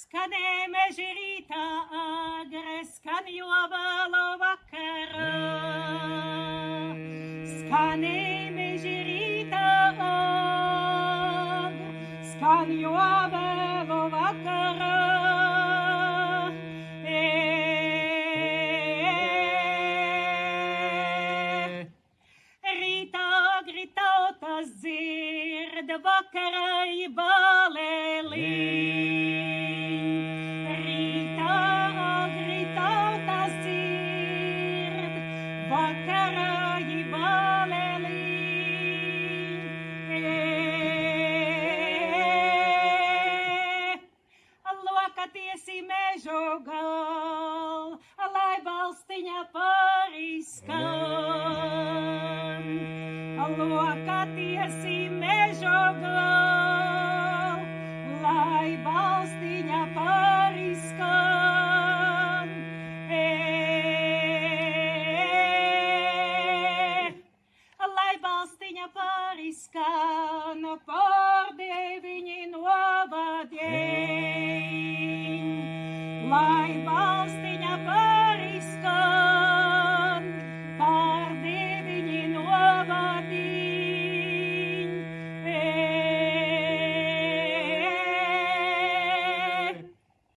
Skanē meži rītā agre, skan jovalo vakarā. Skanē meži rītā agre, skan jovalo vakarā. Rītā agri tautas dzird, vakarā i balēlī. Lokatiesi mežu gal, lai balstiņa pariskan. Lokatiesi mežu gal, lai balstiņa pariskan. Lai balstiņa pariskan, par deviņi novadien. Lai balstiņa pariskan.